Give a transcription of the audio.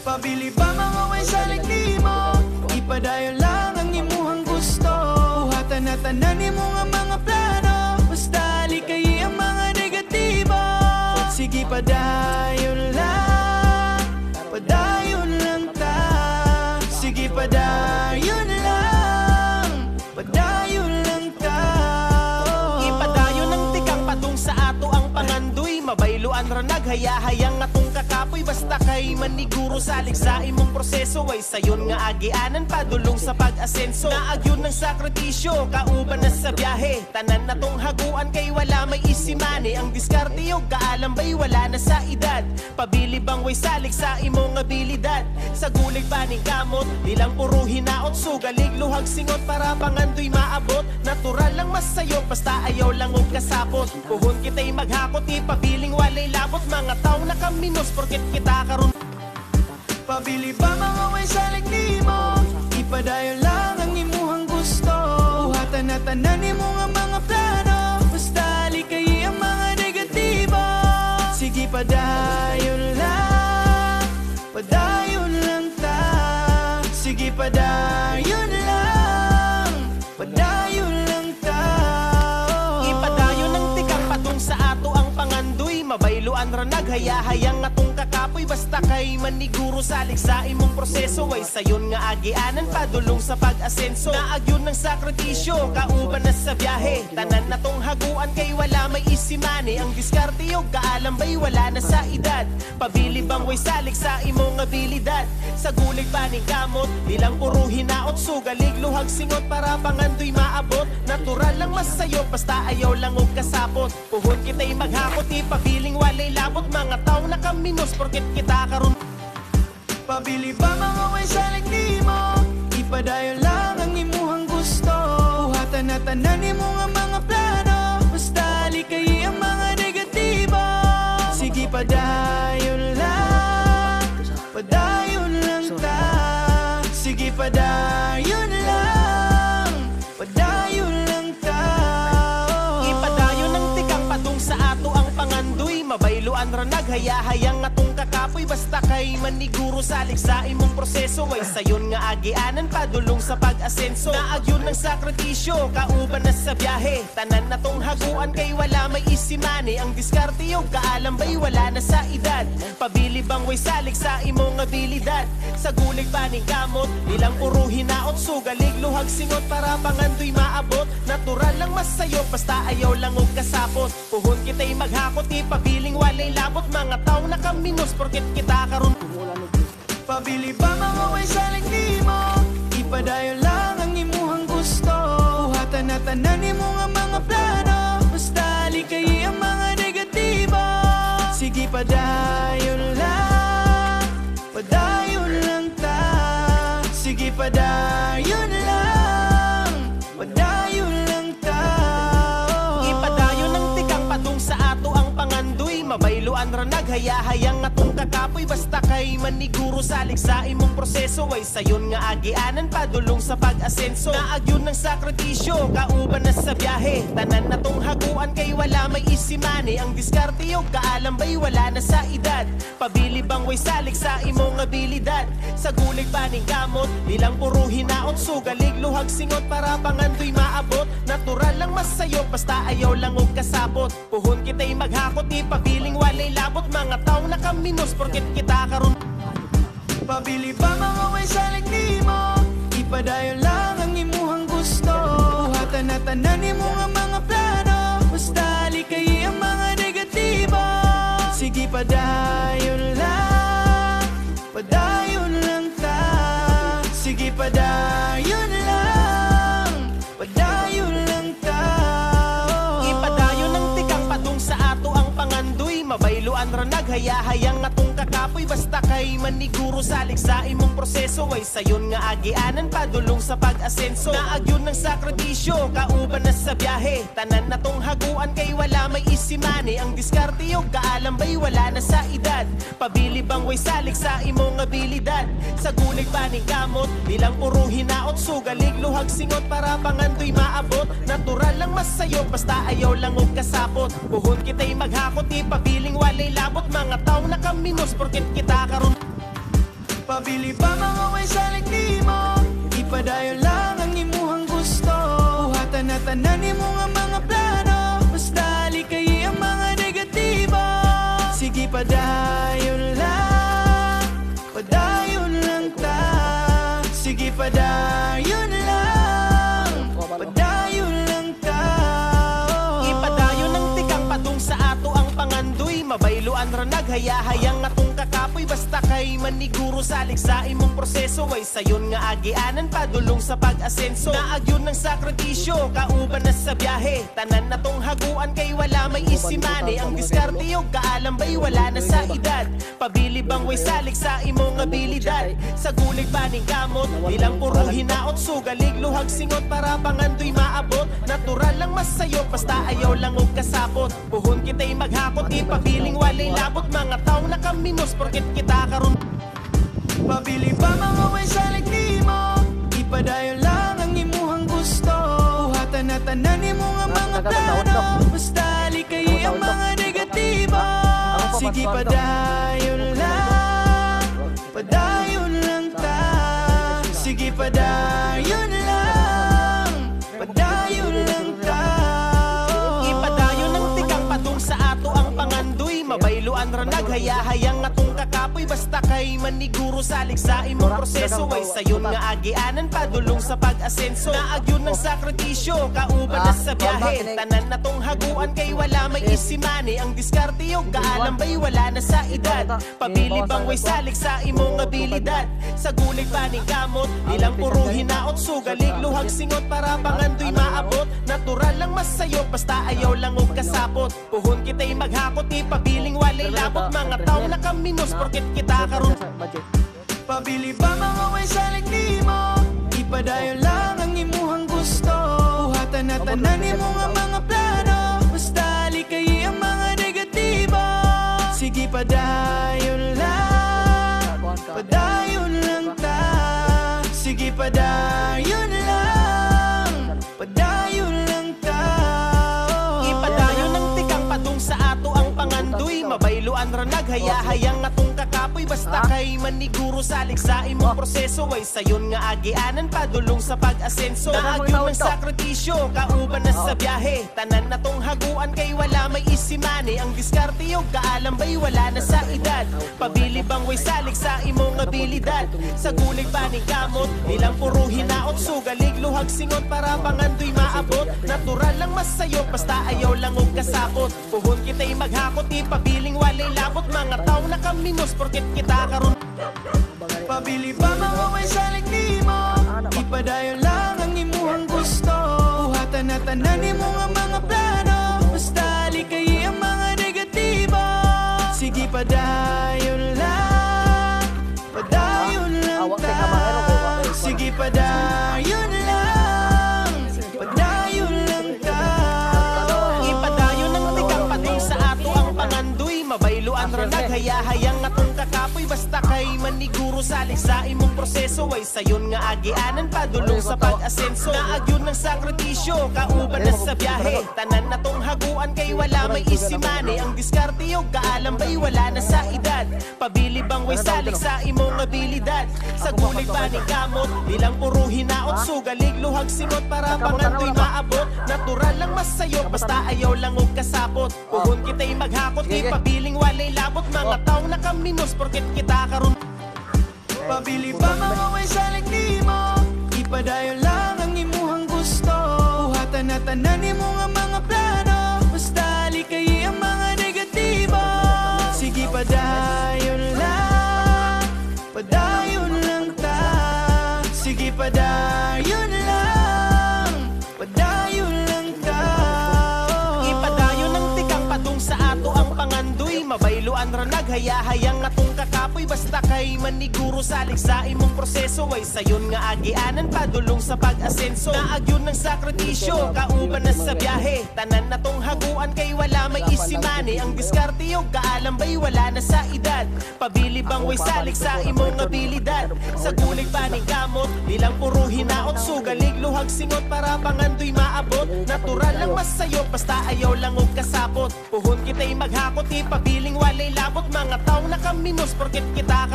Pabili ba mga way sa liglimo? Ipadayon lang ang imuhang gusto. Buhatan na tanan imo nga mga plano. Basta likay ang mga negatibo. Sige padayon lang, padayon lang ta. Sige padayon lang, padayon lang ta. Ipadayon ng tikang patung sa ato ang pangandoy. Mabayloan ra naghayahayang atong kakapoy. Basta kay maniguro salig sa imong proseso. Ay sayon nga agianan padulong sa pag-asenso. Naagyon ng sakripisyo, kauban na sa biyahe. Tanan na tong haguan kay wala may isimani. Ang diskarte yung kaalam ba'y wala na sa edad. Pabili bang way salig sa imong abilidad. Sa gulig paning kamot, ilang puro hinaot. Sugalig luhag singot para pangandoy maabot. Natural lang masayo, basta ayaw lang og kasapot. Puhon kita'y maghakot, ipabiling walay labot. Mga tao na kaminos, porket kita karon. Pabili ba mga way sa liglimo? Ipadayon lang ang imuhang gusto. Buhatan na tanan imo nga mga plano. Basta likay ang mga negatibo. Sige padayon lang, padayon lang ta. Sige padayon lang, padayon lang ta. Ipadayon ng tikang patung sa ato ang pangandoy. Mabayloan ra naghayahayang atong kakapoy. Basta kay maniguro salig sa imong proseso. Ay sayon nga agianan padulong sa pag-asenso. Naagyon ng sakripisyo, kauban na sa biyahe. Tanan na tong haguan kay wala may isimani. Ang diskarte yung kaalam ba'y wala na sa edad. Pabili bang way salig sa imong abilidad. Sa gulig paning kamot, ilang puro hinaot. Sugalig luhag singot para pangandoy maabot. Natural lang masayo, basta ayaw lang og kasapot. Puhon kita'y maghakot, ipabiling walay labot. Mga tao na kaminos, porket kita karon. Pabili ba mga way sa liglimo? Ipadayon lang ang imuhang gusto. Buhatan na tanan imo nga mga plano. Basta likay ang mga negatibo. Sige padayon lang, padayon lang ta. Sige padayon lang, padayon lang ta. Ipadayon ng tikang patung sa ato ang pangandoy. Mabayloan ra naghayahayang atong kakapoy. Basta kay maniguro salig sa imong proseso. Ay sayon nga agianan padulong sa pag-asenso. Naagyon ng sakripisyo, kauban na sa biyahe. Tanan na tong haguan kay wala may isimani. Ang diskarte yung kaalam ba'y wala na sa edad. Pabili bang way salig sa imong abilidad. Sa gulig paning kamot, ilang puro hinaot. Sugalig luhag singot para pangandoy maabot. Natural lang masayo, basta ayaw lang og kasapot. Puhon kita'y maghakot, ipabiling walay labot. Mga tao na kaminos, porket kita karon. Pabili ba mga way sa liglimo? Ipadayon lang ang imuhang gusto. Buhatan na tanan imo nga mga plano. Basta likay ang mga negatibo. Sige padayon lang, padayon lang ta. Sige padayon lang, padayon lang ta. Ipadayon ng tikang patung sa ato ang pangandoy. Mabayloan ra naghayahayang atong kakapoy. Basta kay maniguro salig sa imong proseso. Ay sayon nga agianan padulong sa pag-asenso. Naagyon ng sakripisyo, kauban na sa biyahe. Tanan na tong haguan kay wala may isimani. Ang diskarte yung kaalam ba'y wala na sa edad. Pabili bang way salig sa imong abilidad. Sa gulig paning kamot, ilang puro hinaot. Sugalig luhag singot para pangandoy maabot. Natural lang masayo, basta ayaw lang og kasapot. Puhon kita'y maghakot, ipabiling walay labot. Mga tao na kaminos, porket kita karon. Pabili ba mga way sa liglimo? Ipadayon lang ang imuhang gusto. Buhatan na tanan imo nga mga plano. Basta likay ang mga negatibo. Sige padayon lang, padayon lang ta. Sige padayon lang, padayon lang ta. Ipadayon ng tikang patung sa ato ang pangandoy. Mabayloan ra naghayahayang atong kakapoy. Basta kay maniguro salig sa imong proseso. Ay sayon nga agianan padulong sa pag-asenso. Naagyon ng sakripisyo, kauban na sa biyahe. Tanan na tong haguan kay wala may isimani. Ang diskarte yung kaalam ba'y wala na sa edad. Pabili bang way salig sa imong abilidad. Sa gulig paning kamot, ilang puro hinaot. Sugalig luhag singot para pangandoy maabot. Natural lang masayo, basta ayaw lang og kasapot. Puhon kita'y maghakot, ipabiling walay labot. Mga tao na kaminos, porket kita karon. Pabili ba mga way salig nimo? Ipadayon lang ang imuhang gusto. Buhatan na tanan nimo nga mga plano. Basta likay ang mga negatibo. Sige padayon lang, padayon lang ta. Sige padayon lang, padayon lang ta. Ipadayon ng tikang padung sa ato ang pangandoy. Mabayloan ra naghayahayang atong kakapoy. Basta kay maniguro salig sa imong proseso. Ay sayon nga agianan padulong sa pag-asenso. Naagyon ng sakripisyo, kauban na sa biyahe. Tanan na tong haguan kay wala may isimane. Ang diskarte yung kaalam ba'y wala na sa edad. Pabili bang way salig sa imong abilidad. Sa gulig paning kamot, ilang puro hinaot. Sugalig luhag singot para pangandoy maabot. Natural lang masayo, basta ayaw lang og kasapot. Puhon kita'y maghakot, ipabiling walay labot. Mga tao na kaminos, porket kita karon. Pabili ba mga way salig nimo? Ipadayon lang ang imuhang gusto. Buhatan na tanan nimo nga mga plano. Basta likay ang mga negatibo. Sige padayon lang, padayon lang ta. Sige padayon lang, padayon lang ta. Ipadayon ng tikang padung sa ato ang pangandoy. Mabayloan ra naghayahayang atong kakapoy. Basta kay maniguro salig sa imong proseso. Ay sayon nga agianan padulong sa pag-asenso. Naagyon ng sakripisyo, kauban na sa biyahe. Tanan na tong haguan kay wala may isimane. Ang diskarte yung kaalam ba'y wala na sa edad. Pabili bang way salig sa imong abilidad. Sa gulig paning kamot, ilang puro hinaot. Sugalig luhag singot para pangandoy maabot. Natural lang masayo, basta ayaw lang og kasapot. Puhon kita'y maghakot, ipabiling walay labot. Mga tao na kaminos, porket kita karon. Pabili ba mga way salig nimo? Ipadayon lang ang imuhang gusto. Buhatan na tanan nimo nga mga plano. Basta likay ang mga negatibo. Sige padayon lang, padayon lang ta. Sige padayon lang, padayon lang ta. Ipadayon ng tikang padung sa ato ang pangandoy. Mabayloan ra naghayahayang atong kakapoy. Basta kay maniguro salig sa imong proseso. Ay sayon nga agianan padulong sa pag-asenso. Naagyon ng sakripisyo, kauban na sa biyahe. Tanan na tong haguan kay wala may isimane. Ang diskarte yung kaalam ba'y wala na sa edad. Pabili bang way salig sa imong abilidad. Sa gulig paning kamot, ilang puro hinaot. Sugalig luhag singot para pangandoy maabot. Natural lang masayo, basta ayaw lang og kasapot. Puhon kita'y maghakot, ipabiling walay labot. Mga tao na kaminos, porket kita karon. Pabili ba mga way salig nimo? Ipadayon lang ang imuhang gusto. Buhatan na tanan nimo nga mga plano. Basta likay ang mga negatibo. Sige padayon lang, padayon lang ta. Sige padayon lang, padayon lang ta. Ipadayon ng tikang padung sa ato ang pangandoy. Mabayloan ra naghayahayang atong kakapoy. Basta kay maniguro salig sa imong proseso. Ay sayon nga agianan padulong sa pag-asenso. Naagyon ng sakripisyo, kauban na sa biyahe. Tanan na tong haguan kay wala may isimane. Ang diskarte yung kaalam ba'y wala na sa edad. Pabili bang way salig sa imong abilidad. Sa gulig paning kamot, ilang puro hinaot. Sugalig luhag singot para pangandoy maabot. Natural lang masayo, basta ayaw lang og kasapot. Puhon kita'y maghakot, ipabiling walay labot. Mga tao na kaminos, porket kita karon. Pabili ba mga way salig nimo? Ipadayon lang ang imuhang gusto. Buhatan na tanan nimo nga mga plano. Basta likay ang mga negatibo. Sige padayon lang, padayon lang ta. Sige padayon lang, padayon lang ta. Ipadayon ng tikang padung sa ato ang pangandoy. Mabayloan ra naghayahayang atong kakapoy. Basta kay maniguro salig sa imong proseso. Ay sayon nga agianan padulong sa pag-asenso. Naagyon ng sakripisyo, kauban na sa biyahe. Tanan na tong haguan kay wala may isimane. Ang diskarte yung kaalam ba'y wala na sa edad. Pabili bang way salig sa imong abilidad. Sa gulig paning kamot, ilang puro hinaot. Sugalig luhag singot para pangandoy maabot. Natural lang masayo, basta ayaw lang og kasapot. Puhon kita'y maghakot, ipabiling walay labot. Mga tao na kaminos, porket kita